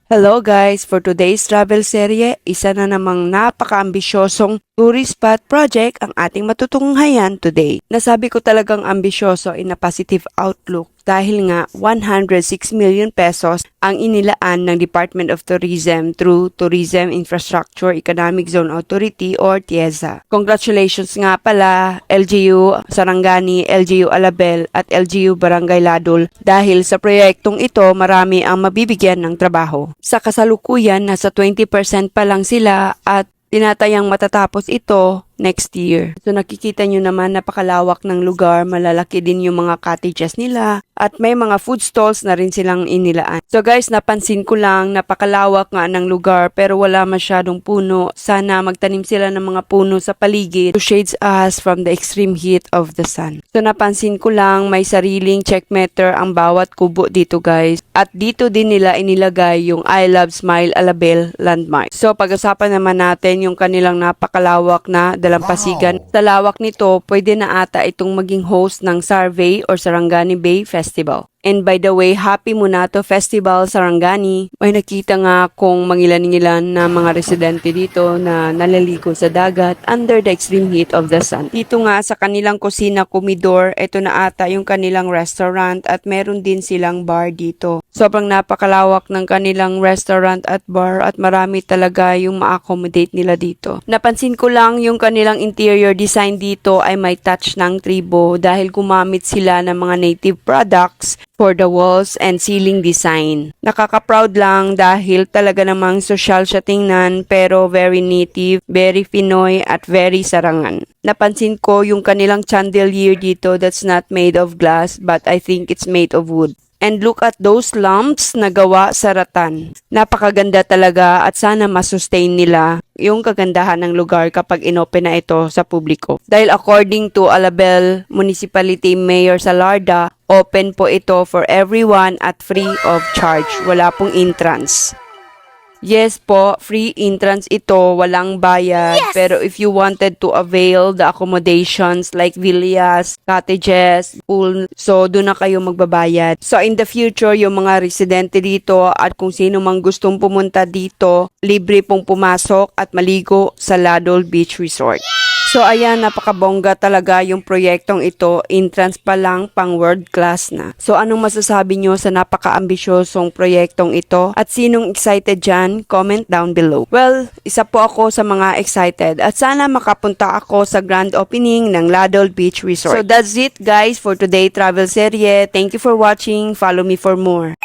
Hello guys! For today's travel serye, isa na namang napaka-ambisyosong tourist spot project ang ating matutunghayan today. Nasabi ko talagang ambisyoso in a positive outlook dahil nga 106 million pesos ang inilaan ng Department of Tourism through Tourism Infrastructure Economic Zone Authority or TIEZA. Congratulations nga pala LGU Sarangani, LGU Alabel at LGU Barangay Ladol dahil sa proyektong ito marami ang mabibigyan ng trabaho. Sa kasalukuyan, nasa 20% pa lang sila at tinatayang matatapos ito next year. So nakikita nyo naman napakalawak ng lugar, malalaki din yung mga cottages nila at may mga food stalls na rin silang inilaan. So guys, napansin ko lang napakalawak nga ng lugar pero wala masyadong puno. Sana magtanim sila ng mga puno sa paligid to shades us from the extreme heat of the sun. So napansin ko lang may sariling check meter ang bawat kubo dito guys. At dito din nila inilagay yung I Love Smile Alabel landmark. So pag-usapan naman natin yung kanilang napakalawak na dalampasigan. Sa lawak nito, pwede na ata itong maging host ng Survey or Sarangani Bay Festival. And by the way, happy Munato Festival Sarangani. May nakita nga kung mangilan-ngilan na mga residente dito na nalaligo sa dagat under the extreme heat of the sun. Dito nga sa kanilang kusina kumidor, ito na ata yung kanilang restaurant at meron din silang bar dito. Sobrang napakalawak ng kanilang restaurant at bar at marami talaga yung ma-accommodate nila dito. Napansin ko lang yung kanilang interior design dito ay may touch ng tribo dahil gumamit sila ng mga native products for the walls and ceiling design. Nakaka-proud lang dahil talaga namang social siya tingnan pero very native, very Pinoy at very sarangan. Napansin ko yung kanilang chandelier dito that's not made of glass but I think it's made of wood. And look at those lamps na gawa sa rattan. Napakaganda talaga at sana masustain nila yung kagandahan ng lugar kapag inopen na ito sa publiko. Dahil according to Alabel Municipality Mayor Salarda, open po ito for everyone at free of charge. Wala pong entrance. Yes po, free entrance ito, walang bayad. Yes! Pero if you wanted to avail the accommodations like villas, cottages, pool, so doon na kayo magbabayad. So in the future, yung mga residente dito at kung sino mang gustong pumunta dito, libre pong pumasok at maligo sa Ladol Beach Resort. So ayan, napakabongga talaga yung proyektong ito, entrance pa lang pang world class na. So anong masasabi nyo sa napaka-ambisyosong proyektong ito? At sinong excited dyan? Comment down below. Well, isa po ako sa mga excited at sana makapunta ako sa grand opening ng Ladol Beach Resort. So that's it guys for today travel serye. Thank you for watching. Follow me for more.